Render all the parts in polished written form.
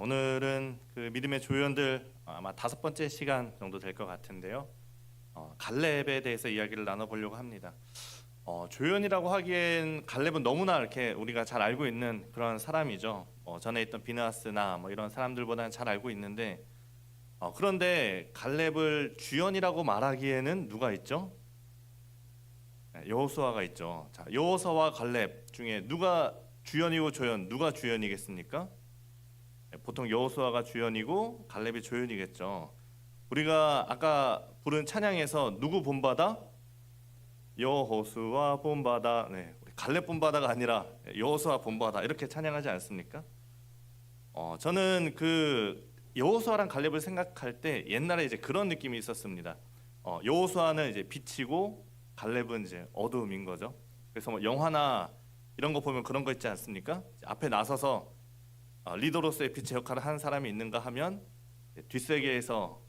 오늘은 그 믿음의 조연들 아마 5번째 시간 정도 될 것 같은데요. 갈렙에 대해서 이야기를 나눠보려고 합니다. 조연이라고 하기엔 갈렙은 너무나 이렇게 우리가 잘 알고 있는 그런 사람이죠. 전에 있던 비느하스나 뭐 이런 사람들보다는 잘 알고 있는데, 그런데 갈렙을 주연이라고 말하기에는 누가 있죠? 여호수아가 있죠. 자, 여호수아와 갈렙 중에 누가 주연이고 조연, 누가 주연이겠습니까? 보통 여호수아가 주연이고 갈렙이 조연이겠죠. 우리가 아까 부른 찬양에서 누구 본받아? 여호수아 본받아. 우리 갈렙 본받아가 아니라 여호수아 본받아 이렇게 찬양하지 않습니까? 저는 그 여호수아랑 갈렙을 생각할 때 옛날에 이제 그런 느낌이 있었습니다. 여호수아는 이제 빛이고 갈렙은 이제 어두움인 거죠. 그래서 뭐 영화나 이런 거 보면 그런 거 있지 않습니까? 앞에 나서서 리더로서의 빛의 역할을 하는 사람이 있는가 하면 뒷세계에서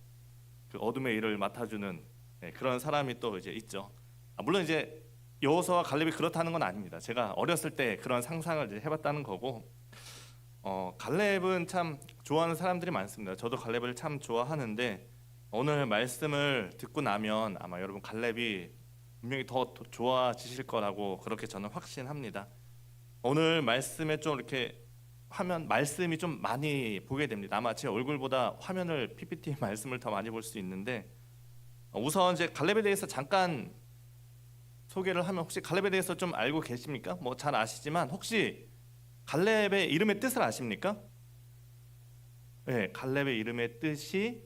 그 어둠의 일을 맡아주는 그런 사람이 또 이제 있죠. 물론 이제 여호수아와 갈렙이 그렇다는 건 아닙니다. 제가 어렸을 때 그런 상상을 이제 해봤다는 거고, 갈렙은 참 좋아하는 사람들이 많습니다. 저도 갈렙을 참 좋아하는데 오늘 말씀을 듣고 나면 아마 여러분 갈렙이 분명히 더 좋아지실 거라고 그렇게 저는 확신합니다. 오늘 말씀에 좀 이렇게 말씀이 좀 많이 보게 됩니다. 아마 제 얼굴보다 화면을 PPT 말씀을 더 많이 볼 수 있는데, 우선 이제 갈렙에 대해서 잠깐 소개를 하면, 혹시 갈렙에 대해서 좀 알고 계십니까? 뭐 잘 아시지만 혹시 갈렙의 이름의 뜻을 아십니까? 네, 갈렙의 이름의 뜻이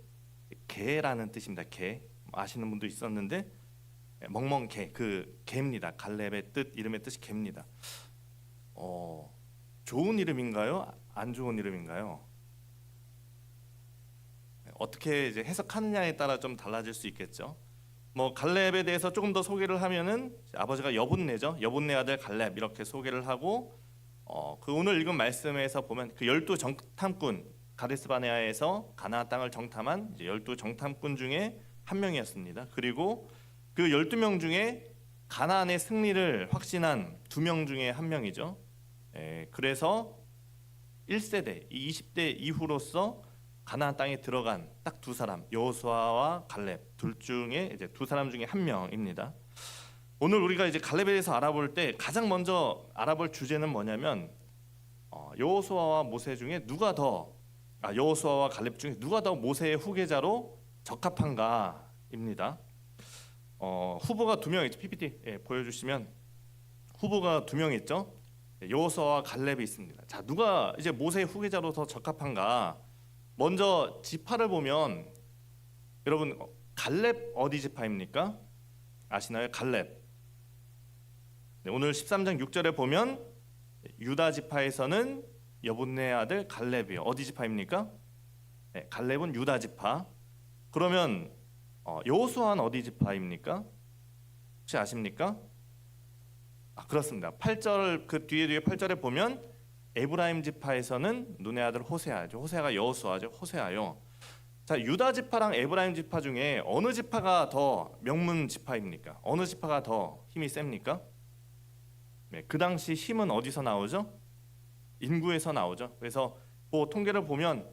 개라는 뜻입니다. 개. 아시는 분도 있었는데 멍멍개, 그 개입니다. 갈렙의 뜻, 이름의 뜻이 개입니다. 좋은 이름인가요? 안 좋은 이름인가요? 어떻게 이제 해석하느냐에 따라 좀 달라질 수 있겠죠. 뭐 갈렙에 대해서 조금 더 소개를 하면은 아버지가 여분네죠. 여분네 아들 갈렙 이렇게 소개를 하고, 그 오늘 읽은 말씀에서 보면 그 12 정탐꾼, 가데스 바네아에서 가나안 땅을 정탐한 이제 12 정탐꾼 중에 한 명이었습니다. 그리고 그 12명 중에 가나안의 승리를 확신한 2명 중에 한 명이죠. 그래서 1세대, 20대 이후로서 가나안 땅에 들어간 딱 2사람, 여호수아와 갈렙 둘 중에 이제 2사람 중에 한 명입니다. 오늘 우리가 이제 갈렙에 대해서 알아볼 때 가장 먼저 알아볼 주제는 뭐냐면, 여호수아와 모세 중에 여호수아와 갈렙 중에 누가 더 모세의 후계자로 적합한가입니다. 후보가 2명 있죠. PPT 보여주시면 후보가 2명 있죠. 여호수아와 갈렙이 있습니다. 자, 누가 이제 모세의 후계자로 더 적합한가? 먼저 지파를 보면, 여러분 갈렙 어디 지파입니까? 아시나요? 갈렙. 오늘 13장 6절에 보면 유다 지파에서는 여분네 아들 갈렙이요. 어디 지파입니까? 갈렙은 유다 지파. 그러면 여호수아는 어디 지파입니까? 혹시 아십니까? 그렇습니다. 8절 그 뒤에 8절에 보면 에브라임 지파에서는 눈의 아들 호세아죠. 호세아가 여호수아죠. 호세아요. 자, 유다 지파랑 에브라임 지파 중에 어느 지파가 더 명문 지파입니까? 어느 지파가 더 힘이 셉니까? 그 당시 힘은 어디서 나오죠? 인구에서 나오죠. 그래서 그 통계를 보면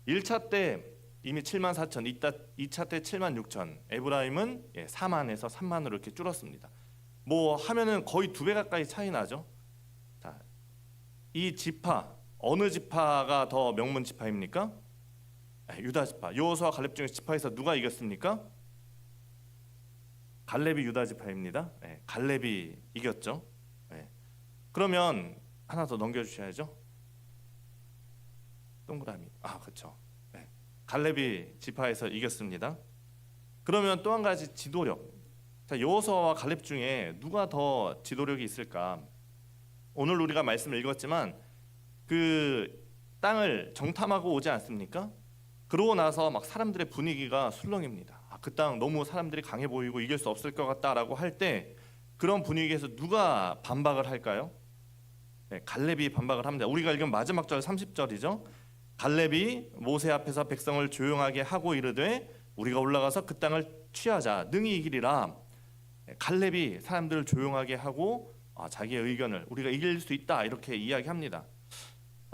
1차 때 이미 7만 4천, 2차 때 7만 6천, 에브라임은 4만에서 3만으로 이렇게 줄었습니다. 뭐 하면은 거의 2배 가까이 차이 나죠. 자, 이 지파, 어느 지파가 더 명문 지파입니까? 유다 지파. 여호수아 갈렙 중에 지파에서 누가 이겼습니까? 갈렙이 유다 지파입니다. 갈렙이 이겼죠. 그러면 하나 더 넘겨주셔야죠. 동그라미. 그렇죠. 갈렙이 지파에서 이겼습니다. 그러면 또 한 가지 지도력. 자, 여호수아와 갈렙 중에 누가 더 지도력이 있을까? 오늘 우리가 말씀을 읽었지만 그 땅을 정탐하고 오지 않습니까? 그러고 나서 막 사람들의 분위기가 술렁입니다. 그 땅 너무 사람들이 강해 보이고 이길 수 없을 것 같다라고 할 때 그런 분위기에서 누가 반박을 할까요? 갈렙이 반박을 합니다. 우리가 읽은 마지막 절 30절이죠. 갈렙이 모세 앞에서 백성을 조용하게 하고 이르되 우리가 올라가서 그 땅을 취하자 능히 이기리라. 갈렙이 사람들을 조용하게 하고 자기의 의견을 우리가 이길 수 있다 이렇게 이야기합니다.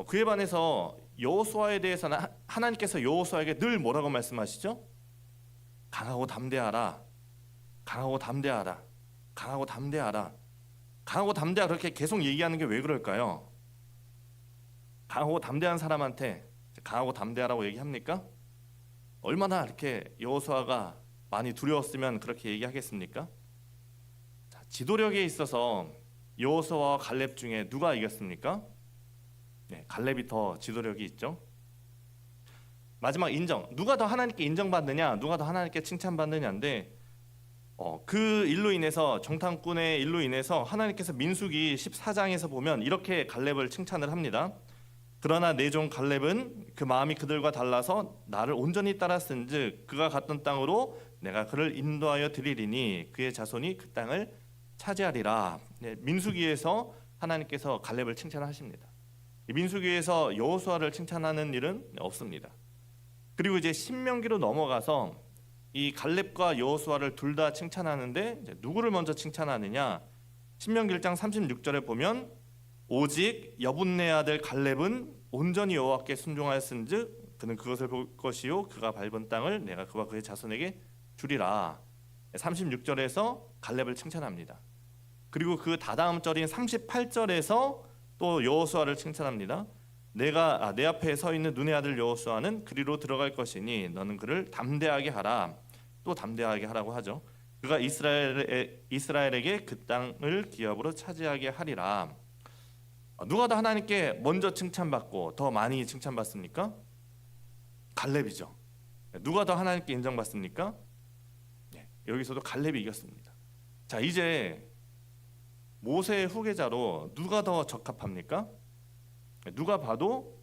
그에 반해서 여호수아에 대해서는 하나님께서 여호수아에게 늘 뭐라고 말씀하시죠? 강하고 담대하라. 강하고 담대하라. 강하고 담대하라. 강하고 담대하라 그렇게 계속 얘기하는 게 왜 그럴까요? 강하고 담대한 사람한테 강하고 담대하라고 얘기합니까? 얼마나 이렇게 여호수아가 많이 두려웠으면 그렇게 얘기하겠습니까? 자, 지도력에 있어서 여호수아와 갈렙 중에 누가 이겼습니까? 네, 갈렙이 더 지도력이 있죠. 마지막 인정. 누가 더 하나님께 인정받느냐, 누가 더 하나님께 칭찬받느냐인데 그 일로 인해서 정탐꾼의 일로 인해서 하나님께서 민수기 14장에서 보면 이렇게 갈렙을 칭찬을 합니다. 그러나 내 종 갈렙은 그 마음이 그들과 달라서 나를 온전히 따랐은즉 그가 갔던 땅으로 내가 그를 인도하여 드리리니 그의 자손이 그 땅을 차지하리라. 네, 민수기에서 하나님께서 갈렙을 칭찬하십니다. 민수기에서 여호수아를 칭찬하는 일은 없습니다. 그리고 이제 신명기로 넘어가서 이 갈렙과 여호수아를 둘 다 칭찬하는데 이제 누구를 먼저 칭찬하느냐? 신명기 1장 36절에 보면 오직 여분네 아들 갈렙은 온전히 여호와께 순종하였은즉 그는 그것을 볼 것이요 그가 밟은 땅을 내가 그와 그의 자손에게 주리라. 36절에서 갈렙을 칭찬합니다. 그리고 그 다다음 절인 38절에서 또 여호수아를 칭찬합니다. 내 앞에 서 있는 눈의 아들 여호수아는 그리로 들어갈 것이니 너는 그를 담대하게 하라. 또 담대하게 하라고 하죠. 그가 이스라엘에게 그 땅을 기업으로 차지하게 하리라. 누가 더 하나님께 먼저 칭찬받고 더 많이 칭찬받습니까? 갈렙이죠. 누가 더 하나님께 인정받습니까? 네, 여기서도 갈렙이 이겼습니다. 자, 이제 모세의 후계자로 누가 더 적합합니까? 누가 봐도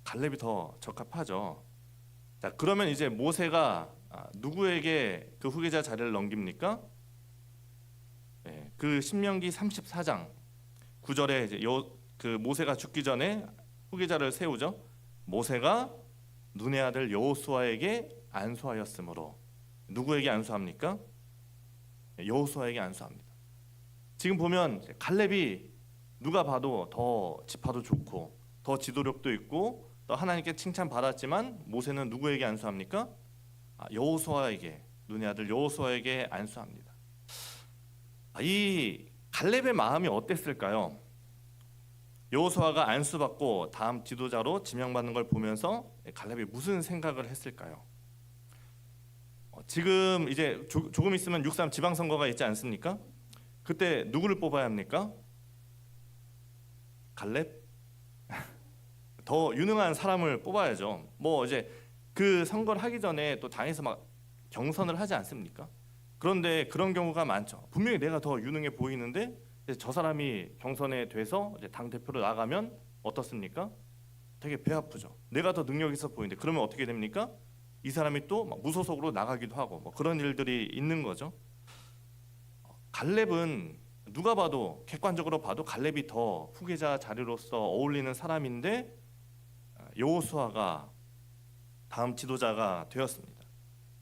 갈렙이 더 적합하죠. 자, 그러면 이제 모세가 누구에게 그 후계자 자리를 넘깁니까? 네, 그 신명기 34장 9절에 이제 그 모세가 죽기 전에 후계자를 세우죠. 모세가 눈의 아들 여호수아에게 안수하였으므로. 누구에게 안수합니까? 여호수아에게 안수합니다. 지금 보면 갈렙이 누가 봐도 더 지파도 좋고 더 지도력도 있고 또 하나님께 칭찬받았지만 모세는 누구에게 안수합니까? 여호수아에게, 눈의 아들 여호수아에게 안수합니다. 이 갈렙의 마음이 어땠을까요? 여호수아가 안수받고 다음 지도자로 지명받는 걸 보면서 갈렙이 무슨 생각을 했을까요? 지금 이제 조금 있으면 6.3 지방선거가 있지 않습니까? 그때 누구를 뽑아야 합니까? 갈렙? 더 유능한 사람을 뽑아야죠. 뭐 이제 그 선거를 하기 전에 또 당에서 막 경선을 하지 않습니까? 그런데 그런 경우가 많죠. 분명히 내가 더 유능해 보이는데 저 사람이 경선에 돼서 이제 당 대표로 나가면 어떻습니까? 되게 배 아프죠. 내가 더 능력 있어 보이는데 그러면 어떻게 됩니까? 이 사람이 또 막 무소속으로 나가기도 하고 뭐 그런 일들이 있는 거죠. 갈렙은 누가 봐도 객관적으로 봐도 갈렙이 더 후계자 자리로서 어울리는 사람인데 여호수아가 다음 지도자가 되었습니다.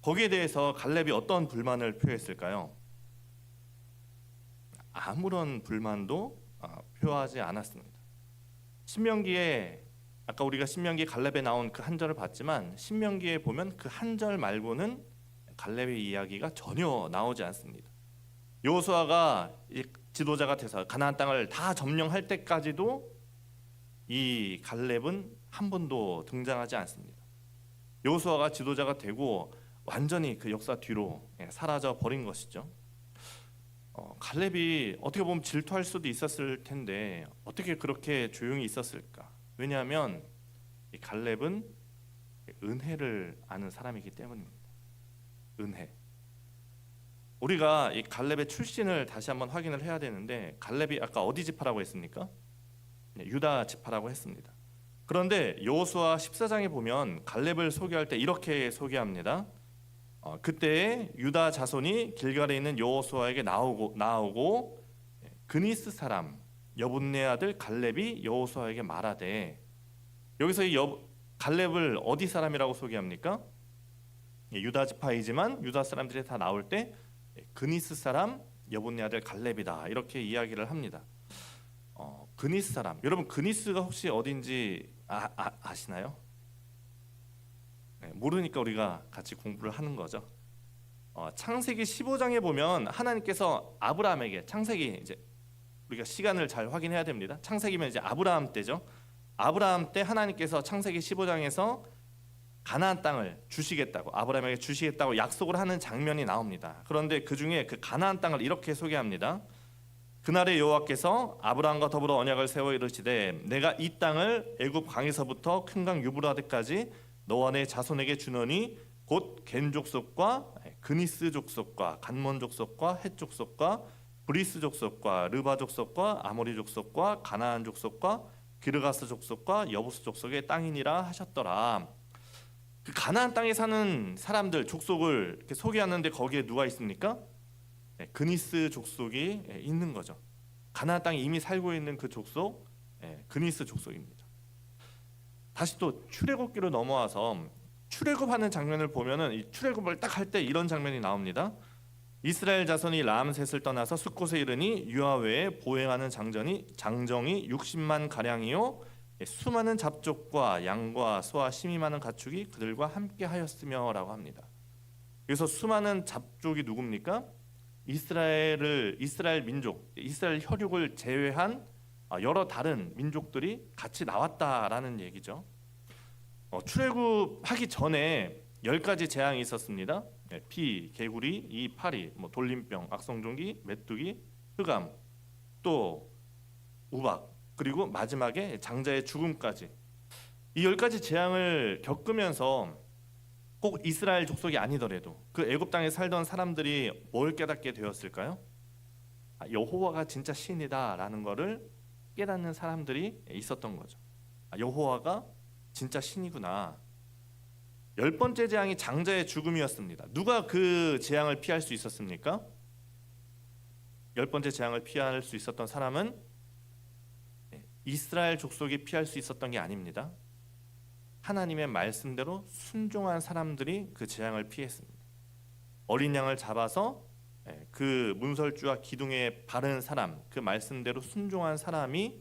거기에 대해서 갈렙이 어떤 불만을 표했을까요? 아무런 불만도 표하지 않았습니다. 신명기에 아까 우리가 신명기 갈렙에 나온 그 한 절을 봤지만 신명기에 보면 그 한 절 말고는 갈렙의 이야기가 전혀 나오지 않습니다. 여호수아가 지도자가 돼서 가나안 땅을 다 점령할 때까지도 이 갈렙은 한 번도 등장하지 않습니다. 여호수아가 지도자가 되고 완전히 그 역사 뒤로 사라져 버린 것이죠. 갈렙이 어떻게 보면 질투할 수도 있었을 텐데 어떻게 그렇게 조용히 있었을까? 왜냐하면 이 갈렙은 은혜를 아는 사람이기 때문입니다. 은혜. 우리가 이 갈렙의 출신을 다시 한번 확인을 해야 되는데 갈렙이 아까 어디 지파라고 했습니까? 유다 지파라고 했습니다. 그런데 여호수아 14장에 보면 갈렙을 소개할 때 이렇게 소개합니다. 그때 유다 자손이 길갈에 있는 여호수아에게 나오고 그니스 사람 여분네 아들 갈렙이 여호수아에게 말하되, 여기서 이 갈렙을 어디 사람이라고 소개합니까? 유다 지파이지만 유다 사람들이 다 나올 때 그니스 사람 여분네 아들 갈렙이다 이렇게 이야기를 합니다. 그니스 사람, 여러분 그니스가 혹시 어딘지 아시나요? 네, 모르니까 우리가 같이 공부를 하는 거죠. 창세기 15장에 보면 하나님께서 아브라함에게, 창세기 이제 우리가 시간을 잘 확인해야 됩니다. 창세기면 이제 아브라함 때죠. 아브라함 때 하나님께서 창세기 15장에서 가나안 땅을 주시겠다고, 아브라함에게 주시겠다고 약속을 하는 장면이 나옵니다. 그런데 그 중에 그 가나안 땅을 이렇게 소개합니다. 그날에 여호와께서 아브라함과 더불어 언약을 세워 이르시되 내가 이 땅을 애굽 강에서부터 큰 강 유브라데까지 너와 내 자손에게 주노니 곧 겐 족속과 그니스 족속과 간몬 족속과 헷 족속과 브리스 족속과 르바 족속과 아모리 족속과 가나안 족속과 기르가스 족속과 여부스 족속의 땅이니라 하셨더라. 그 가나안 땅에 사는 사람들 족속을 이렇게 소개하는데 거기에 누가 있습니까? 그니스 족속이 있는 거죠. 가나안 땅에 이미 살고 있는 그 족속, 그니스 족속입니다. 다시 또 출애굽기로 넘어와서 출애굽하는 장면을 보면은 이 출애굽을 딱 할 때 이런 장면이 나옵니다. 이스라엘 자손이 라암셋을 떠나서 숫곳에 이르니 유아 외에 보행하는 장정이 60만 가량이요 수많은 잡족과 양과 소와 심이 많은 가축이 그들과 함께 하였으며라고 합니다. 그래서 수많은 잡족이 누굽니까? 이스라엘 민족, 이스라엘 혈육을 제외한 여러 다른 민족들이 같이 나왔다라는 얘기죠. 출애굽하기 전에 10가지 재앙이 있었습니다. 피, 개구리, 이, 파리, 돌림병, 악성종기, 메뚜기, 흑암, 또 우박, 그리고 마지막에 장자의 죽음까지. 이 10가지 재앙을 겪으면서 꼭 이스라엘 족속이 아니더라도 그 애굽 땅에 살던 사람들이 뭘 깨닫게 되었을까요? 여호와가 진짜 신이다라는 것을 깨닫는 사람들이 있었던 거죠. 여호와가 진짜 신이구나. 10번째 재앙이 장자의 죽음이었습니다. 누가 그 재앙을 피할 수 있었습니까? 10번째 재앙을 피할 수 있었던 사람은 이스라엘 족속이 피할 수 있었던 게 아닙니다. 하나님의 말씀대로 순종한 사람들이 그 재앙을 피했습니다. 어린 양을 잡아서 그 문설주와 기둥에 바른 사람, 그 말씀대로 순종한 사람이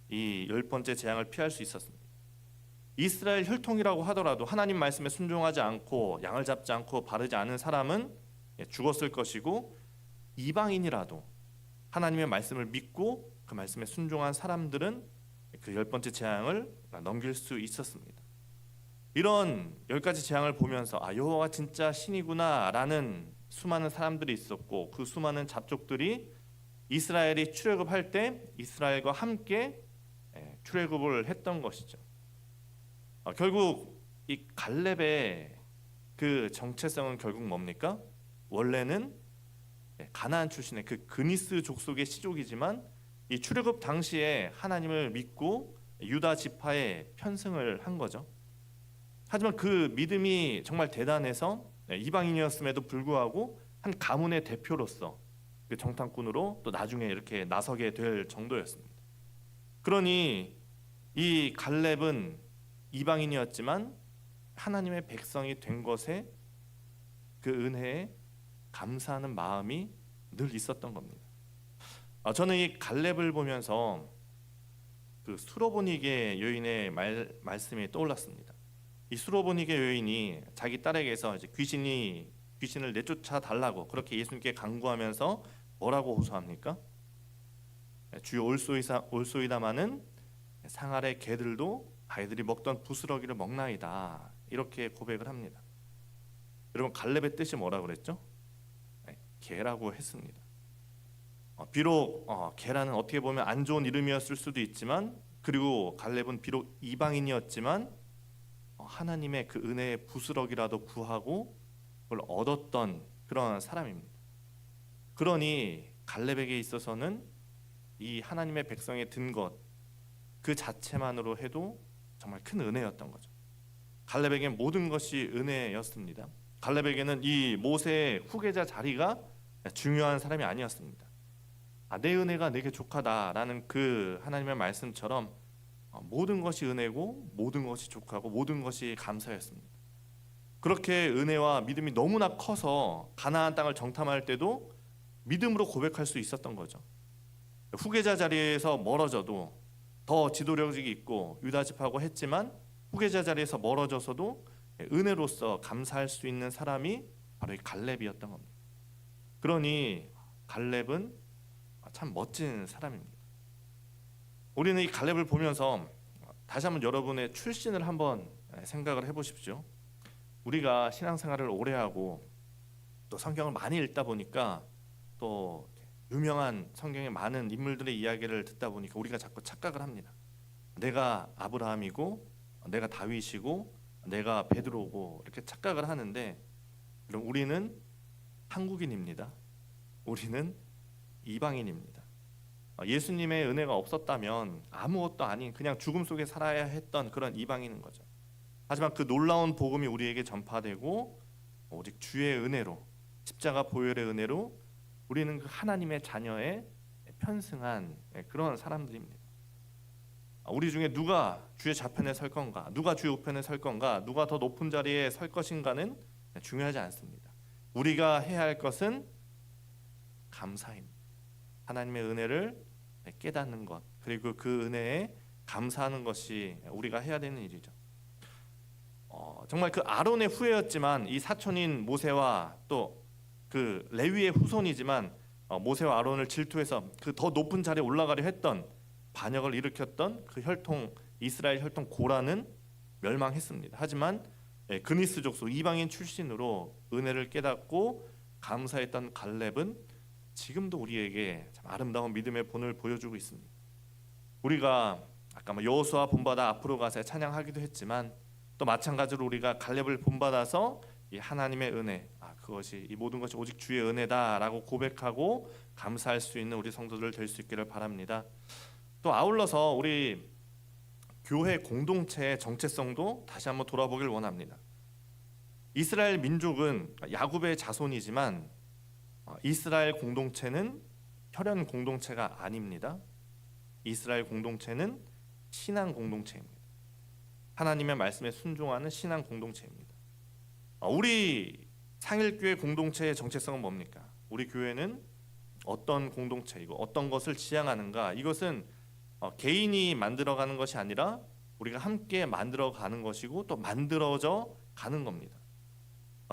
이 10번째 재앙을 피할 수 있었습니다. 이스라엘 혈통이라고 하더라도 하나님 말씀에 순종하지 않고 양을 잡지 않고 바르지 않은 사람은 죽었을 것이고, 이방인이라도 하나님의 말씀을 믿고 그 말씀에 순종한 사람들은 그 10번째 재앙을 넘길 수 있었습니다. 이런 10가지 재앙을 보면서 여호와가 진짜 신이구나라는 수많은 사람들이 있었고, 그 수많은 잡족들이 이스라엘이 출애굽할 때 이스라엘과 함께 출애굽을 했던 것이죠. 결국 이 갈렙의 그 정체성은 결국 뭡니까? 원래는 가나안 출신의 그 그니스 족속의 시족이지만 이 출애굽 당시에 하나님을 믿고 유다 지파에 편승을 한 거죠. 하지만 그 믿음이 정말 대단해서 이방인이었음에도 불구하고 한 가문의 대표로서 그 정탐꾼으로 또 나중에 이렇게 나서게 될 정도였습니다. 그러니 이 갈렙은 이방인이었지만 하나님의 백성이 된 것에 그 은혜에 감사하는 마음이 늘 있었던 겁니다. 저는 이 갈렙을 보면서 그 수로보니게 여인의 말씀이 떠올랐습니다. 이 수로보니게 여인이 자기 딸에게서 이제 귀신을 내쫓아 달라고 그렇게 예수님께 간구하면서 뭐라고 호소합니까? 주여 올소이다마는 상 아래 개들도 아이들이 먹던 부스러기를 먹나이다, 이렇게 고백을 합니다. 여러분, 갈렙의 뜻이 뭐라 그랬죠? 개라고 했습니다. 비록 개라는 어떻게 보면 안 좋은 이름이었을 수도 있지만, 그리고 갈렙은 비록 이방인이었지만 하나님의 그 은혜의 부스러기라도 구하고 그걸 얻었던 그런 사람입니다. 그러니 갈렙에게 있어서는 이 하나님의 백성에 든 것 그 자체만으로 해도 정말 큰 은혜였던 거죠. 갈렙에게는 모든 것이 은혜였습니다. 갈렙에게는 이 모세의 후계자 자리가 중요한 사람이 아니었습니다. 내 은혜가 내게 족하다라는 그 하나님의 말씀처럼 모든 것이 은혜고 모든 것이 족하고 모든 것이 감사였습니다. 그렇게 은혜와 믿음이 너무나 커서 가나안 땅을 정탐할 때도 믿음으로 고백할 수 있었던 거죠. 후계자 자리에서 멀어져도 더 지도력이 있고 유다 지파하고 했지만 후계자 자리에서 멀어져서도 은혜로서 감사할 수 있는 사람이 바로 이 갈렙이었던 겁니다. 그러니 갈렙은 참 멋진 사람입니다. 우리는 이 갈렙을 보면서 다시 한번 여러분의 출신을 한번 생각을 해보십시오. 우리가 신앙생활을 오래 하고 또 성경을 많이 읽다 보니까 또 유명한 성경의 많은 인물들의 이야기를 듣다 보니까 우리가 자꾸 착각을 합니다. 내가 아브라함이고 내가 다윗이고 내가 베드로고 이렇게 착각을 하는데, 그럼 우리는 한국인입니다. 우리는 이방인입니다. 예수님의 은혜가 없었다면 아무것도 아닌 그냥 죽음 속에 살아야 했던 그런 이방인인 거죠. 하지만 그 놀라운 복음이 우리에게 전파되고 오직 주의 은혜로, 십자가 보혈의 은혜로 우리는 그 하나님의 자녀에 편승한 그런 사람들입니다. 우리 중에 누가 주의 좌편에 설 건가, 누가 주의 우편에 설 건가, 누가 더 높은 자리에 설 것인가는 중요하지 않습니다. 우리가 해야 할 것은 감사입니다. 하나님의 은혜를 깨닫는 것, 그리고 그 은혜에 감사하는 것이 우리가 해야 되는 일이죠. 정말 그 아론의 후예였지만 이 사촌인 모세와 또 그 레위의 후손이지만 모세와 아론을 질투해서 그 더 높은 자리에 올라가려 했던, 반역을 일으켰던 그 혈통, 이스라엘 혈통 고라는 멸망했습니다. 하지만 그니스 족속 이방인 출신으로 은혜를 깨닫고 감사했던 갈렙은 지금도 우리에게 참 아름다운 믿음의 본을 보여주고 있습니다. 우리가 아까 여호수아 본받아 앞으로 가세 찬양하기도 했지만 또 마찬가지로 우리가 갈렙을 본받아서 이 하나님의 은혜, 그것이 이 모든 것이 오직 주의 은혜다라고 고백하고 감사할 수 있는 우리 성도들 될 수 있기를 바랍니다. 또 아울러서 우리 교회 공동체의 정체성도 다시 한번 돌아보길 원합니다. 이스라엘 민족은 야곱의 자손이지만 이스라엘 공동체는 혈연 공동체가 아닙니다. 이스라엘 공동체는 신앙 공동체입니다. 하나님의 말씀에 순종하는 신앙 공동체입니다. 우리 상일교회 공동체의 정체성은 뭡니까? 우리 교회는 어떤 공동체이고 어떤 것을 지향하는가? 이것은 개인이 만들어가는 것이 아니라 우리가 함께 만들어가는 것이고 또 만들어져 가는 겁니다.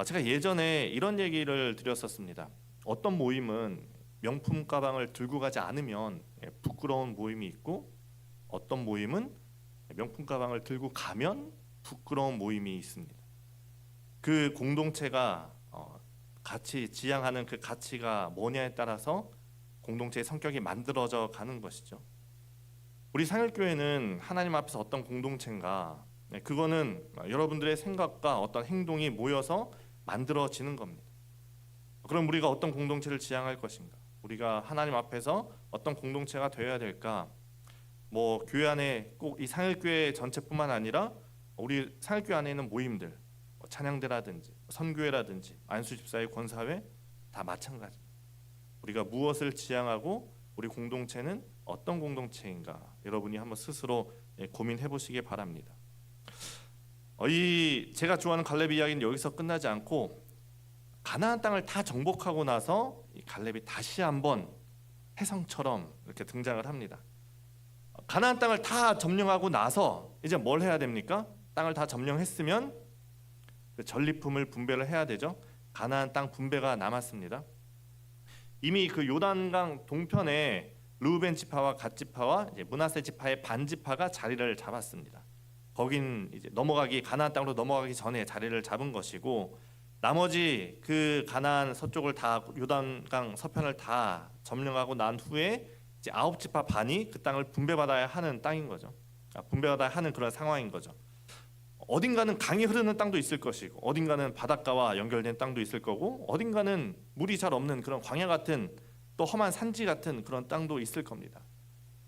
제가 예전에 이런 얘기를 드렸었습니다. 어떤 모임은 명품 가방을 들고 가지 않으면 부끄러운 모임이 있고, 어떤 모임은 명품 가방을 들고 가면 부끄러운 모임이 있습니다. 그 공동체가 같이 지향하는 그 가치가 뭐냐에 따라서 공동체의 성격이 만들어져 가는 것이죠. 우리 상일교회는 하나님 앞에서 어떤 공동체인가, 그거는 여러분들의 생각과 어떤 행동이 모여서 만들어지는 겁니다. 그럼 우리가 어떤 공동체를 지향할 것인가? 우리가 하나님 앞에서 어떤 공동체가 되어야 될까? 교회 안에 꼭 이 상일교회 전체뿐만 아니라 우리 상일교회 안에 있는 모임들, 찬양대라든지 선교회라든지 안수집사회, 권사회 다 마찬가지. 우리가 무엇을 지향하고 우리 공동체는 어떤 공동체인가? 여러분이 한번 스스로 고민해 보시기 바랍니다. 제가 좋아하는 갈렙 이야기는 여기서 끝나지 않고 가나안 땅을 다 정복하고 나서 이 갈렙이 다시 한번 혜성처럼 이렇게 등장을 합니다. 가나안 땅을 다 점령하고 나서 이제 뭘 해야 됩니까? 땅을 다 점령했으면 그 전리품을 분배를 해야 되죠. 가나안 땅 분배가 남았습니다. 이미 그 요단강 동편에 르우벤 지파와 갓 지파와 이제 므낫세 지파의 반 지파가 자리를 잡았습니다. 거긴 이제 가나안 땅으로 넘어가기 전에 자리를 잡은 것이고, 나머지 그 가나안 서쪽을 다 요단강 서편을 다 점령하고 난 후에 이제 9지파 반이 그 땅을 분배받아야 하는 땅인 거죠. 분배받아야 하는 그런 상황인 거죠. 어딘가는 강이 흐르는 땅도 있을 것이고, 어딘가는 바닷가와 연결된 땅도 있을 거고, 어딘가는 물이 잘 없는 그런 광야 같은 또 험한 산지 같은 그런 땅도 있을 겁니다.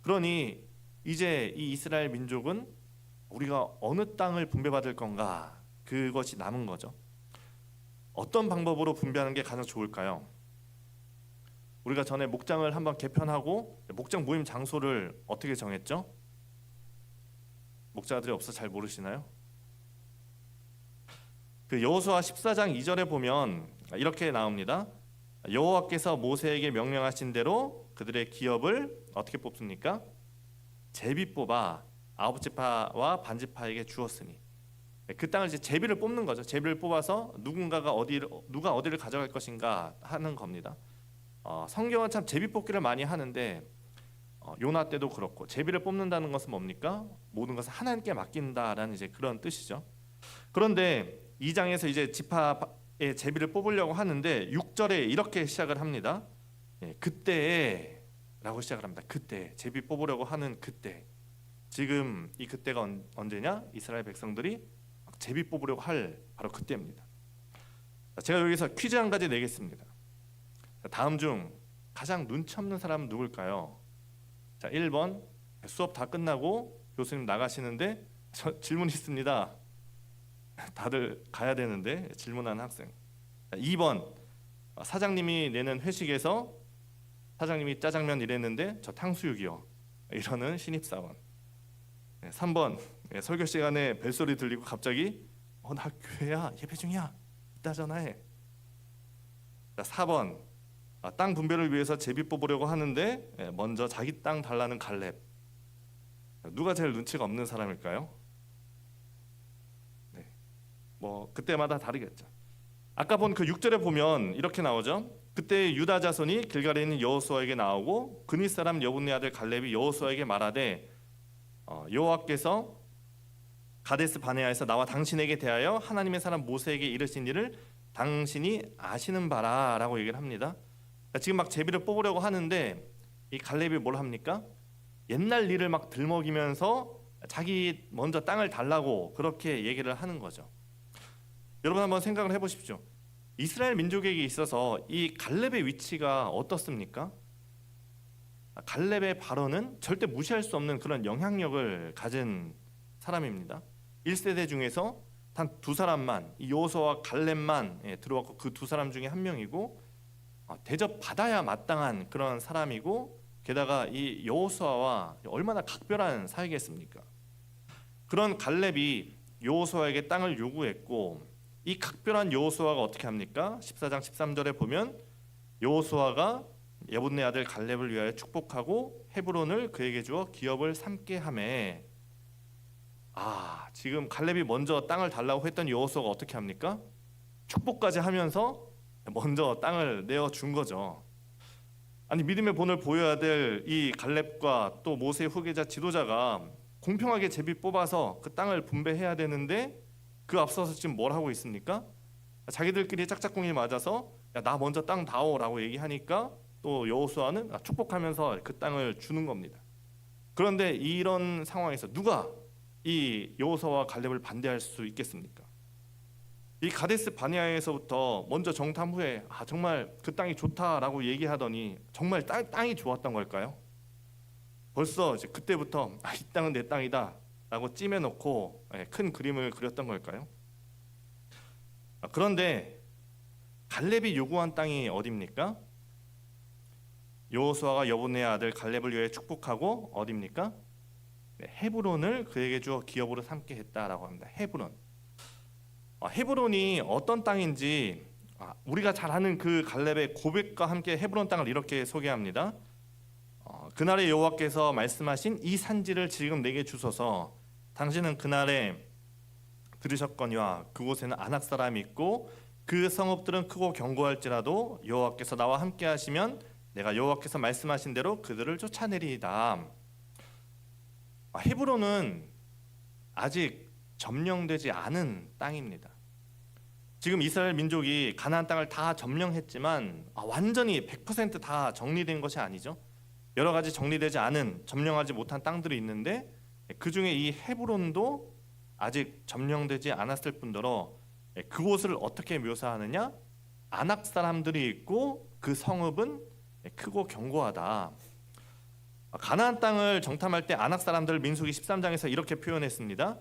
그러니 이제 이 이스라엘 민족은 우리가 어느 땅을 분배받을 건가, 그것이 남은 거죠. 어떤 방법으로 분배하는 게 가장 좋을까요? 우리가 전에 목장을 한번 개편하고 목장 모임 장소를 어떻게 정했죠? 목자들이 없어 잘 모르시나요? 그 여호수아 14장 2절에 보면 이렇게 나옵니다. 여호와께서 모세에게 명령하신 대로 그들의 기업을 어떻게 뽑습니까? 제비 뽑아 아홉 지파와 반 지파에게 주었으니. 그 땅을 이제 제비를 뽑는 거죠. 제비를 뽑아서 누가 어디를 가져갈 것인가 하는 겁니다. 성경은 참 제비 뽑기를 많이 하는데 요나 때도 그렇고 제비를 뽑는다는 것은 뭡니까? 모든 것을 하나님께 맡긴다라는 이제 그런 뜻이죠. 그런데 2장에서 이제 지파의 제비를 뽑으려고 하는데 6절에 이렇게 시작을 합니다. 그때라고 시작을 합니다. 그때 제비 뽑으려고 하는 그때. 지금 이 그때가 언제냐? 이스라엘 백성들이 제비 뽑으려고 할 바로 그때입니다. 제가 여기서 퀴즈 한 가지 내겠습니다. 다음 중 가장 눈치 없는 사람은 누굴까요? 자, 1번 수업 다 끝나고 교수님 나가시는데 질문 있습니다. 다들 가야 되는데 질문하는 학생. 2번 사장님이 내는 회식에서 사장님이 짜장면 이랬는데 저 탕수육이요 이러는 신입사원. 3번 설교 시간에 벨소리 들리고 갑자기 나 교회야 예배 중이야 이따 전화해. 4번 땅 분배를 위해서 제비 뽑으려고 하는데 먼저 자기 땅 달라는 갈렙. 누가 제일 눈치가 없는 사람일까요? 뭐 그때마다 다르겠죠. 아까 본 그 6절에 보면 이렇게 나오죠. 그때 유다 자손이 길갈에 있는 여호수아에게 나오고 그니 사람 여분네 아들 갈렙이 여호수아에게 말하되 여호와께서 가데스 바네아에서 나와 당신에게 대하여 하나님의 사람 모세에게 이르신 일을 당신이 아시는 바라라고 얘기를 합니다. 지금 막 제비를 뽑으려고 하는데 이 갈렙이 뭘 합니까? 옛날 일을 막 들먹이면서 자기 먼저 땅을 달라고 그렇게 얘기를 하는 거죠. 여러분 한번 생각을 해보십시오. 이스라엘 민족에게 있어서 이 갈렙의 위치가 어떻습니까? 갈렙의 발언은 절대 무시할 수 없는 그런 영향력을 가진 사람입니다. 1세대 중에서 단 두 사람만, 여호수아와 갈렙만 들어왔고 그 두 사람 중에 한 명이고 대접받아야 마땅한 그런 사람이고 게다가 이 여호수아와 얼마나 각별한 사이겠습니까? 그런 갈렙이 여호수아에게 땅을 요구했고 이 각별한 여호수아가 어떻게 합니까? 14장 13절에 보면 여호수아가 예분네 아들 갈렙을 위하여 축복하고 헤브론을 그에게 주어 기업을 삼게 하매. 지금 갈렙이 먼저 땅을 달라고 했던 여호수아가 어떻게 합니까? 축복까지 하면서 먼저 땅을 내어준 거죠. 아니 믿음의 본을 보여야 될 이 갈렙과 또 모세의 후계자 지도자가 공평하게 제비 뽑아서 그 땅을 분배해야 되는데 그 앞서서 지금 뭘 하고 있습니까? 자기들끼리 짝짝꿍이 맞아서 야, 나 먼저 땅 다오라고 얘기하니까 또 여호수아는 축복하면서 그 땅을 주는 겁니다. 그런데 이런 상황에서 누가 이 여호수아와 갈렙을 반대할 수 있겠습니까? 이 가데스 바네아에서부터 먼저 정탐 후에 정말 그 땅이 좋다라고 얘기하더니 정말 땅이 좋았던 걸까요? 벌써 이제 그때부터 이 땅은 내 땅이다 라고 찜해놓고 큰 그림을 그렸던 걸까요? 그런데 갈렙이 요구한 땅이 어디입니까? 여호수아가 여분네 아들 갈렙을 위해 축복하고 어디입니까? 헤브론을 그에게 주어 기업으로 삼게 했다라고 합니다. 헤브론. 헤브론이 어떤 땅인지 우리가 잘 아는 그 갈렙의 고백과 함께 헤브론 땅을 이렇게 소개합니다. 그날에 여호와께서 말씀하신 이 산지를 지금 내게 주소서. 당신은 그날에 들으셨거니와 그곳에는 아낙 사람이 있고 그 성읍들은 크고 견고할지라도 여호와께서 나와 함께 하시면 내가 여호와께서 말씀하신 대로 그들을 쫓아내리이다. 헤브론은 아직 점령되지 않은 땅입니다. 지금 이스라엘 민족이 가나안 땅을 다 점령했지만 완전히 100% 다 정리된 것이 아니죠. 여러 가지 정리되지 않은 점령하지 못한 땅들이 있는데 그 중에 이 헤브론도 아직 점령되지 않았을 뿐더러 그곳을 어떻게 묘사하느냐? 아낙 사람들이 있고 그 성읍은 크고 견고하다. 가나안 땅을 정탐할 때 아낙 사람들 민수기 13장에서 이렇게 표현했습니다.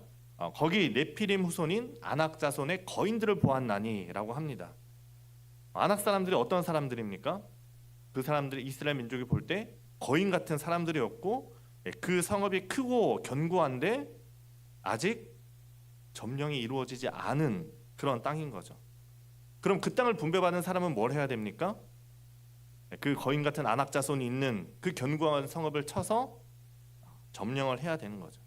거기 네피림 후손인 아낙 자손의 거인들을 보았나니라고 합니다. 아낙 사람들이 어떤 사람들입니까? 그 사람들이 이스라엘 민족이 볼 때 거인 같은 사람들이었고 그 성읍이 크고 견고한데 아직 점령이 이루어지지 않은 그런 땅인 거죠. 그럼 그 땅을 분배받은 사람은 뭘 해야 됩니까? 그 거인 같은 아낙 자손이 있는 그 견고한 성읍을 쳐서 점령을 해야 되는 거죠.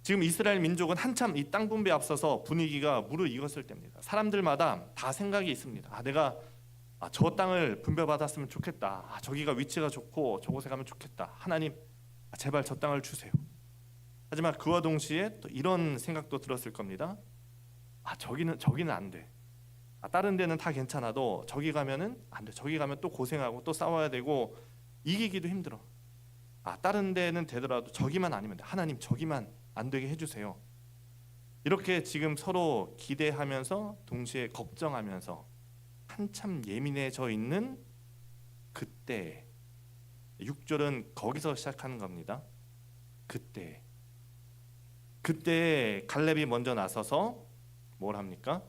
지금 이스라엘 민족은 한참 이 땅 분배에 앞서서 분위기가 무르익었을 때입니다. 사람들마다 다 생각이 있습니다. 내가 저 땅을 분배받았으면 좋겠다. 저기가 위치가 좋고 저곳에 가면 좋겠다. 하나님, 제발 저 땅을 주세요. 하지만 그와 동시에 또 이런 생각도 들었을 겁니다. 저기는 안 돼. 다른 데는 다 괜찮아도 저기 가면은 안 돼. 저기 가면 또 고생하고 또 싸워야 되고 이기기도 힘들어. 다른 데는 되더라도 저기만 아니면 돼. 하나님, 저기만 안 되게 해주세요. 이렇게 지금 서로 기대하면서 동시에 걱정하면서 한참 예민해져 있는 그때, 6절은 거기서 시작하는 겁니다. 그때 갈렙이 먼저 나서서 뭘 합니까?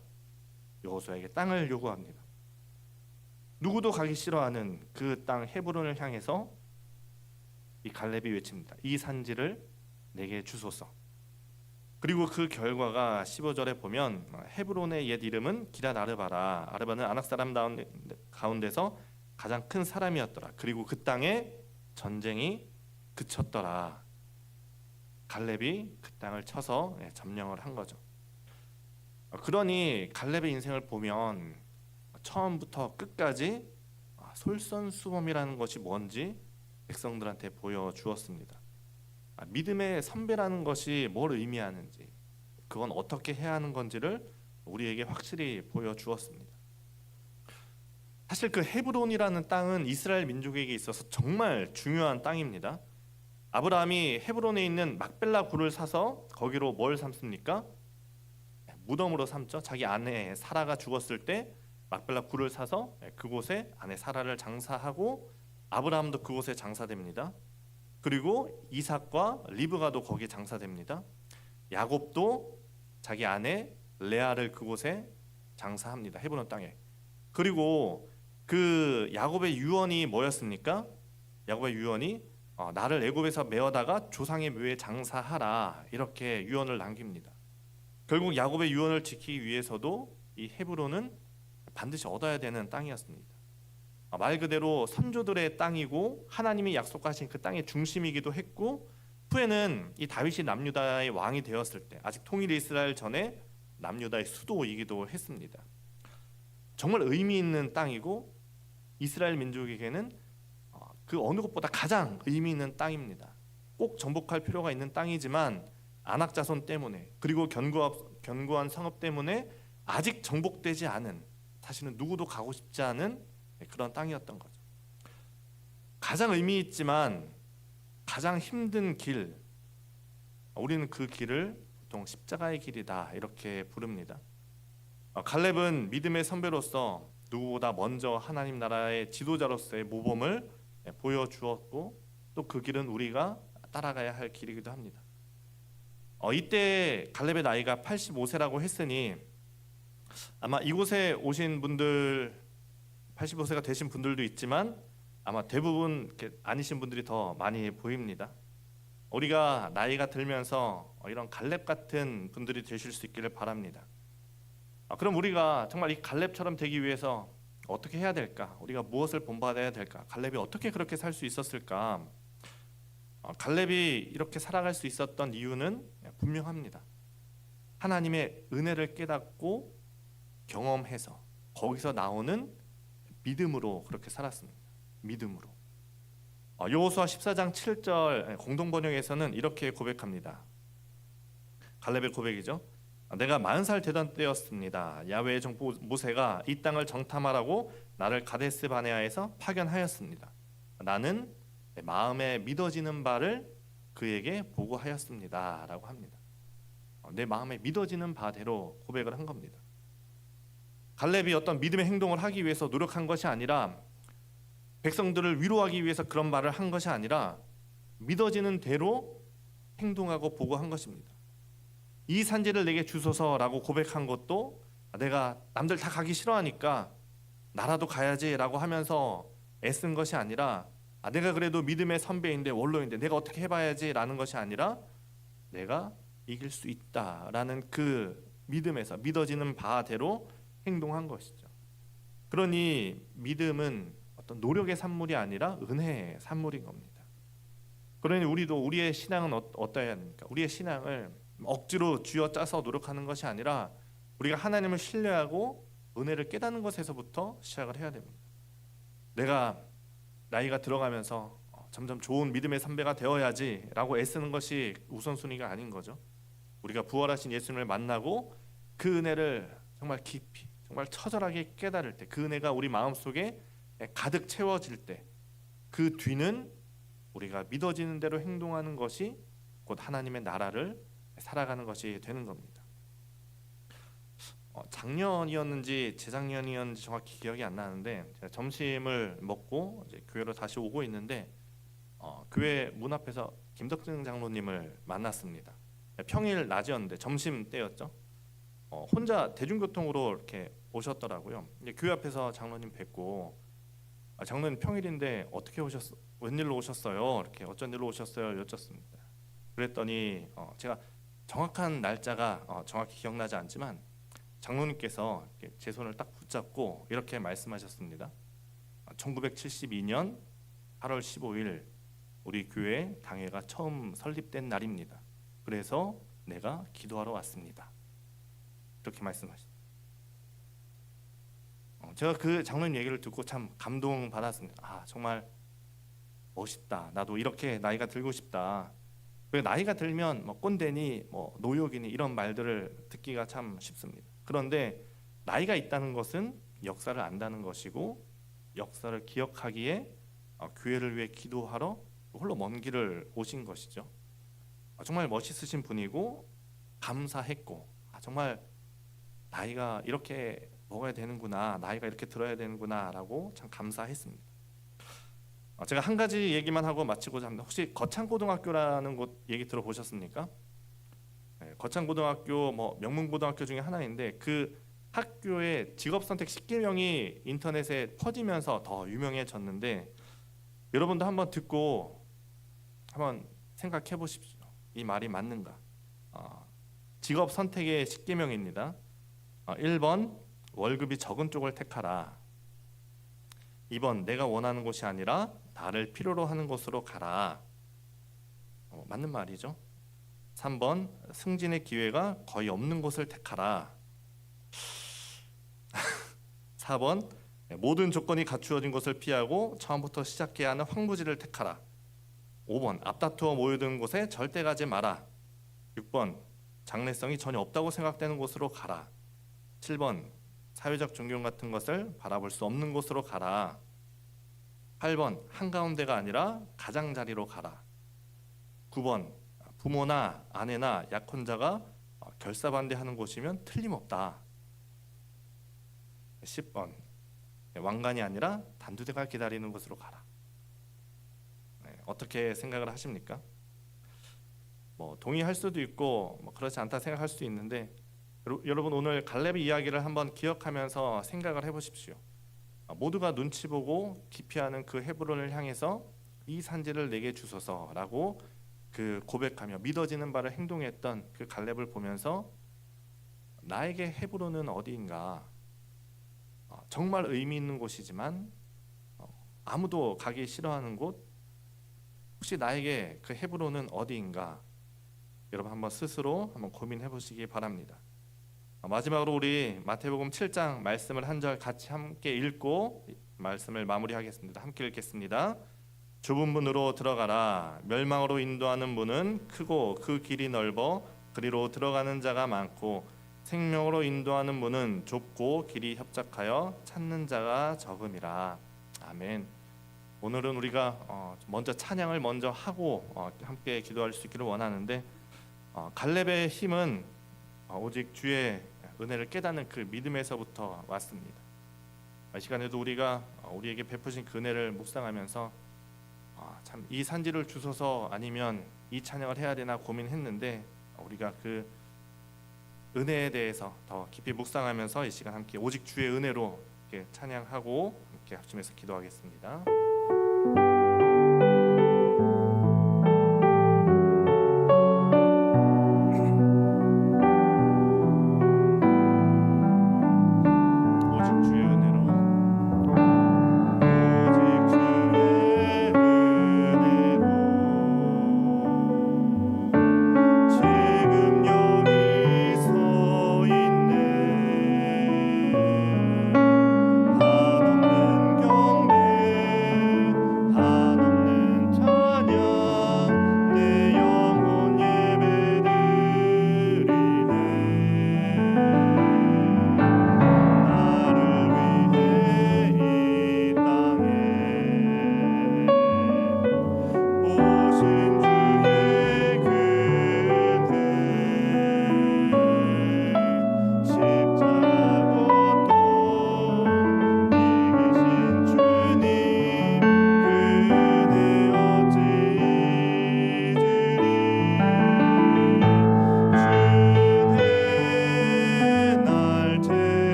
여호수아에게 땅을 요구합니다. 누구도 가기 싫어하는 그 땅 헤브론을 향해서 이 갈렙이 외칩니다. 이 산지를 내게 주소서. 그리고 그 결과가 15절에 보면 헤브론의 옛 이름은 기럇 아르바라. 아르바는 아낙 사람 가운데서 가장 큰 사람이었더라. 그리고 그 땅에 전쟁이 그쳤더라. 갈렙이 그 땅을 쳐서 점령을 한 거죠. 그러니 갈렙의 인생을 보면 처음부터 끝까지 솔선수범이라는 것이 뭔지 백성들한테 보여주었습니다. 믿음의 선배라는 것이 뭘 의미하는지, 그건 어떻게 해야 하는 건지를 우리에게 확실히 보여주었습니다. 사실 그 헤브론이라는 땅은 이스라엘 민족에게 있어서 정말 중요한 땅입니다. 아브라함이 헤브론에 있는 막벨라 굴을 사서 거기로 뭘 삼습니까? 무덤으로 삼죠. 자기 아내 사라가 죽었을 때 막벨라 굴을 사서 그곳에 아내 사라를 장사하고 아브라함도 그곳에 장사됩니다. 그리고 이삭과 리브가도 거기에 장사됩니다. 야곱도 자기 아내 레아를 그곳에 장사합니다. 헤브론 땅에. 그리고 그 야곱의 유언이 뭐였습니까? 야곱의 유언이 나를 애굽에서 메어다가 조상의 묘에 장사하라, 이렇게 유언을 남깁니다. 결국 야곱의 유언을 지키기 위해서도 이 헤브론은 반드시 얻어야 되는 땅이었습니다. 말 그대로 선조들의 땅이고 하나님이 약속하신 그 땅의 중심이기도 했고, 후에는 이 다윗이 남유다의 왕이 되었을 때, 아직 통일 이스라엘 전에 남유다의 수도이기도 했습니다. 정말 의미 있는 땅이고 이스라엘 민족에게는 그 어느 것보다 가장 의미 있는 땅입니다. 꼭 정복할 필요가 있는 땅이지만 아낙 자손 때문에, 그리고 견고한 성읍 때문에 아직 정복되지 않은, 사실은 누구도 가고 싶지 않은 그런 땅이었던 거죠. 가장 의미 있지만 가장 힘든 길, 우리는 그 길을 보통 십자가의 길이다, 이렇게 부릅니다. 갈렙은 믿음의 선배로서 누구보다 먼저 하나님 나라의 지도자로서의 모범을 보여주었고, 또 그 길은 우리가 따라가야 할 길이기도 합니다. 이때 갈렙의 나이가 85세라고 했으니 아마 이곳에 오신 분들 85세가 되신 분들도 있지만 아마 대부분 아니신 분들이 더 많이 보입니다. 우리가 나이가 들면서 이런 갈렙 같은 분들이 되실 수 있기를 바랍니다. 그럼 우리가 정말 이 갈렙처럼 되기 위해서 어떻게 해야 될까? 우리가 무엇을 본받아야 될까? 갈렙이 어떻게 그렇게 살 수 있었을까? 갈렙이 이렇게 살아갈 수 있었던 이유는 분명합니다. 하나님의 은혜를 깨닫고 경험해서 거기서 나오는 믿음으로 그렇게 살았습니다. 믿음으로. 여호수아 14장 7절 공동 번역에서는 이렇게 고백합니다. 갈렙의 고백이죠. 내가 40살 되던 때였습니다. 야훼의 종부 모세가 이 땅을 정탐하라고 나를 가데스 바네아에서 파견하였습니다. 나는 내 마음에 믿어지는 바를 그에게 보고하였습니다, 라고 합니다. 내 마음에 믿어지는 바대로 고백을 한 겁니다. 갈렙이 어떤 믿음의 행동을 하기 위해서 노력한 것이 아니라, 백성들을 위로하기 위해서 그런 말을 한 것이 아니라 믿어지는 대로 행동하고 보고한 것입니다. 이 산지를 내게 주소서라고 고백한 것도 내가 남들 다 가기 싫어하니까 나라도 가야지 라고 하면서 애쓴 것이 아니라, 내가 그래도 믿음의 선배인데 원로인데 내가 어떻게 해봐야지 라는 것이 아니라 내가 이길 수 있다라는 그 믿음에서 믿어지는 바대로 행동한 것이죠. 그러니 믿음은 어떤 노력의 산물이 아니라 은혜의 산물인 겁니다. 그러니 우리도 우리의 신앙은 어떠해야 합니까? 우리의 신앙을 억지로 쥐어짜서 노력하는 것이 아니라 우리가 하나님을 신뢰하고 은혜를 깨닫는 것에서부터 시작을 해야 됩니다. 내가 나이가 들어가면서 점점 좋은 믿음의 선배가 되어야지라고 애쓰는 것이 우선순위가 아닌 거죠. 우리가 부활하신 예수님을 만나고 그 은혜를 정말 깊이, 정말 처절하게 깨달을 때, 그 은혜가 우리 마음속에 가득 채워질 때, 그 뒤는 우리가 믿어지는 대로 행동하는 것이 곧 하나님의 나라를 살아가는 것이 되는 겁니다. 작년이었는지 재작년이었는지 정확히 기억이 안 나는데, 제가 점심을 먹고 이제 교회로 다시 오고 있는데 교회 문 앞에서 김덕증 장로님을 만났습니다. 평일 낮이었는데 점심 때였죠. 혼자 대중교통으로 이렇게 오셨더라고요. 이제 교회 앞에서 장로님 뵙고, 장로님 평일인데 어떻게 오셨어? 웬일로 오셨어요? 이렇게 어쩐 일로 오셨어요? 여쭙습니다. 그랬더니 제가 정확한 날짜가 정확히 기억나지 않지만 장로님께서 제 손을 딱 붙잡고 이렇게 말씀하셨습니다. 1972년 8월 15일 우리 교회 당회가 처음 설립된 날입니다. 그래서 내가 기도하러 왔습니다. 이렇게 말씀하셨습니다. 제가 그 장로님 얘기를 듣고 참 감동받았습니다. 정말 멋있다. 나도 이렇게 나이가 들고 싶다. 나이가 들면 꼰대니 노욕이니 이런 말들을 듣기가 참 쉽습니다. 그런데 나이가 있다는 것은 역사를 안다는 것이고, 역사를 기억하기에 교회를 위해 기도하러 홀로 먼 길을 오신 것이죠. 정말 멋있으신 분이고 감사했고, 정말 나이가 이렇게 먹어야 되는구나, 나이가 이렇게 들어야 되는구나 라고 참 감사했습니다. 제가 한 가지 얘기만 하고 마치고자 합니다. 혹시 거창고등학교라는 곳 얘기 들어보셨습니까? 거창고등학교 명문고등학교 중에 하나인데, 그 학교의 직업선택 10개명이 인터넷에 퍼지면서 더 유명해졌는데, 여러분도 한번 듣고 한번 생각해 보십시오. 이 말이 맞는가? 직업 선택의 10개명입니다. 1번 월급이 적은 쪽을 택하라. 2번 내가 원하는 곳이 아니라 나를 필요로 하는 곳으로 가라. 맞는 말이죠. 3번 승진의 기회가 거의 없는 곳을 택하라. 4번 모든 조건이 갖추어진 곳을 피하고 처음부터 시작해야 하는 황무지를 택하라. 5번 앞다투어 모여드는 곳에 절대 가지 마라. 6번 장래성이 전혀 없다고 생각되는 곳으로 가라. 7번 사회적 존경 같은 것을 바라볼 수 없는 곳으로 가라. 8번 한가운데가 아니라 가장자리로 가라. 9번 부모나 아내나 약혼자가 결사반대하는 곳이면 틀림없다. 10번 왕관이 아니라 단두대가 기다리는 곳으로 가라. 어떻게 생각을 하십니까? 동의할 수도 있고 그렇지 않다 생각할 수도 있는데, 여러분 오늘 갈렙의 이야기를 한번 기억하면서 생각을 해보십시오. 모두가 눈치 보고 기피하는 그 헤브론을 향해서 이 산지를 내게 주소서라고 그 고백하며 믿어지는 바를 행동했던 그 갈렙을 보면서 나에게 헤브론은 어디인가? 정말 의미 있는 곳이지만 아무도 가기 싫어하는 곳, 혹시 나에게 그 헤브론은 어디인가? 여러분 한번 스스로 한번 고민해 보시기 바랍니다. 마지막으로 우리 마태복음 7장 말씀을 한 절 같이 함께 읽고 말씀을 마무리하겠습니다. 함께 읽겠습니다. 좁은 문으로 들어가라. 멸망으로 인도하는 문은 크고 그 길이 넓어 그리로 들어가는 자가 많고, 생명으로 인도하는 문은 좁고 길이 협착하여 찾는 자가 적음이라. 아멘. 오늘은 우리가 먼저 찬양을 먼저 하고 함께 기도할 수 있기를 원하는데, 갈렙의 힘은 오직 주의 은혜를 깨닫는 그 믿음에서부터 왔습니다. 이 시간에도 우리가 우리에게 베푸신 그 은혜를 묵상하면서 참 이 산지를 주소서 아니면 이 찬양을 해야 되나 고민했는데, 우리가 그 은혜에 대해서 더 깊이 묵상하면서 이 시간 함께 오직 주의 은혜로 이렇게 찬양하고 함께 합심해서 기도하겠습니다.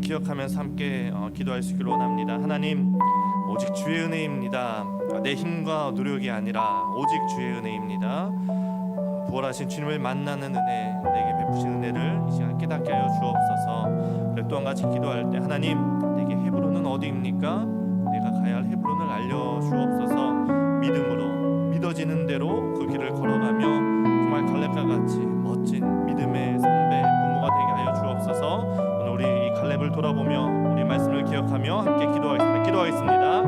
기억하면서 함께 기도할 수 있기를 원합니다. 하나님, 오직 주의 은혜입니다. 내 힘과 노력이 아니라 오직 주의 은혜입니다. 부활하신 주님을 만나는 은혜, 내게 베푸신 은혜를 이 시간 깨닫게 하여 주옵소서. 그리고 또 한 가지 기도할 때 하나님, 내게 헤브론은 어디입니까? 내가 가야 할 헤브론을 알려주옵소서. 믿음으로 믿어지는 대로 그 길을 걸어가며 정말 갈렙과 같이 멋진 믿음의 선배 부모가 되게 하여 주옵소서. 오늘 우리 이 갈렙을 돌아보며 우리 말씀을 기억하며 함께 기도하겠습니다.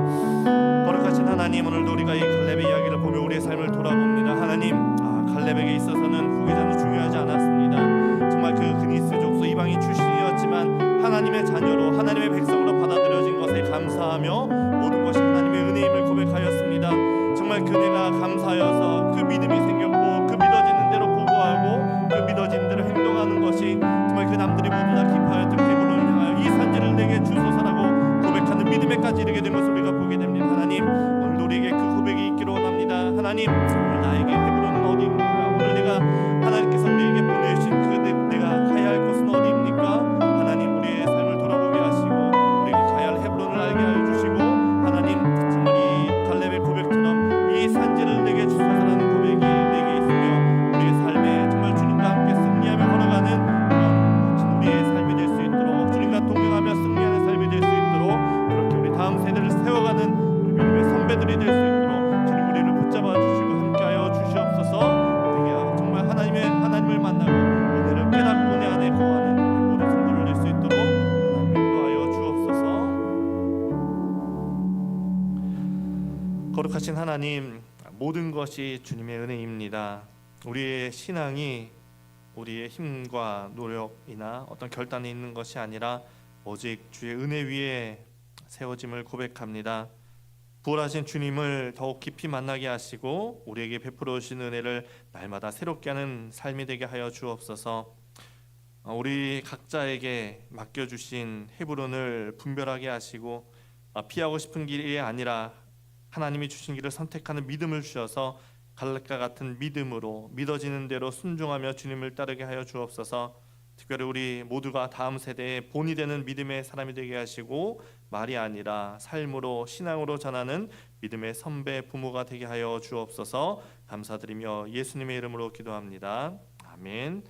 거룩하신 하나님, 오늘도 우리가 이 갈렙의 이야기를 보며 우리의 삶을 돌아봅니다. 하나님, 갈렙에게 있어서는 후계자는 중요하지 않았습니다. 정말 그 그니스 족속 이방인 출신이었지만 하나님의 자녀로 하나님의 백성으로 받아들여진 것에 감사하며 모든 것이 하나님의 은혜임을 고백하였습니다. 정말 그네가 감사하여서 그 믿음이 생겼고 그 믿어지는 대로 보고하고 그 믿어지는 대로 행동하는 것이 정말 그 남들이 모두 다 기뻐하였던 헤브론을 향하여 이 산지를 내게 주소서라고 고백하는 믿음에까지 이르게 된 것을 우리가 보게 됩니다. 하나님, 오늘도 우리에게 그 고백이 있기를 원합니다. 하나님, 오늘 나에게 헤브론은 어디입니까? 오늘 내가 하나님께서 우리에게 보내주신 그 내가 가야 할 곳은 어디입니까? 하나님, 우리의 삶을 돌아보게 하시고 우리가 가야 할 헤브론을 알게 하여 주시고 하나님, 정말 이 갈렙의 고백처럼 이 산지를 내게 주소서라는 고백이 내게 있으며 우리의 삶에 정말 주님과 함께 승리하며 걸어가는 그런 멋진 우리의 삶이 될 수 있도록, 주님과 동행하며 승리하는 삶이 될 수 있도록, 그렇게 우리 다음 세대를 세워가는 우리 믿음의 선배들이 될 수 있도록 주님 우리를 붙잡아 주시고 함께하여 주시옵소서. 우리가 정말 하나님을 만나고 은혜를 깨닫고 내 안에 거하는 모든 성도를 될 수 있도록 하나님 인도하여 주옵소서. 거룩하신 하나님, 모든 것이 주님의 은혜입니다. 우리의 신앙이 우리의 힘과 노력이나 어떤 결단이 있는 것이 아니라 오직 주의 은혜 위에 세워짐을 고백합니다. 부활하신 주님을 더욱 깊이 만나게 하시고 우리에게 베풀어 주신 은혜를 날마다 새롭게 하는 삶이 되게 하여 주옵소서. 우리 각자에게 맡겨주신 헤브론을 분별하게 하시고 피하고 싶은 길이 아니라 하나님이 주신 길을 선택하는 믿음을 주셔서 갈렙과 같은 믿음으로 믿어지는 대로 순종하며 주님을 따르게 하여 주옵소서. 특별히 우리 모두가 다음 세대의 본이 되는 믿음의 사람이 되게 하시고 말이 아니라 삶으로 신앙으로 전하는 믿음의 선배 부모가 되게 하여 주옵소서. 감사드리며 예수님의 이름으로 기도합니다. 아멘.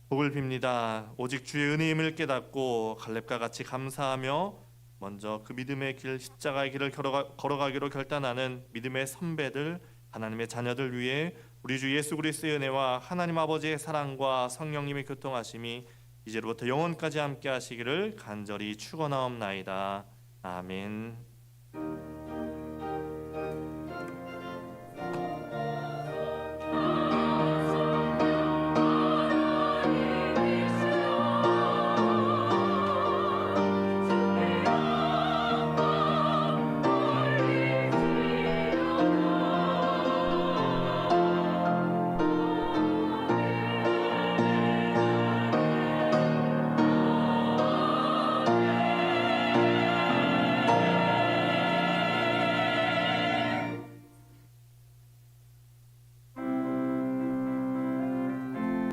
복을 빕니다. 오직 주의 은혜임을 깨닫고 갈렙과 같이 감사하며 먼저 그 믿음의 길, 십자가의 길을 걸어가기로 결단하는 믿음의 선배들, 하나님의 자녀들 위해 우리 주 예수 그리스도의 은혜와 하나님 아버지의 사랑과 성령님의 교통하심이 이제로부터 영원까지 함께 하시기를 간절히 축원하옵나이다. 아멘.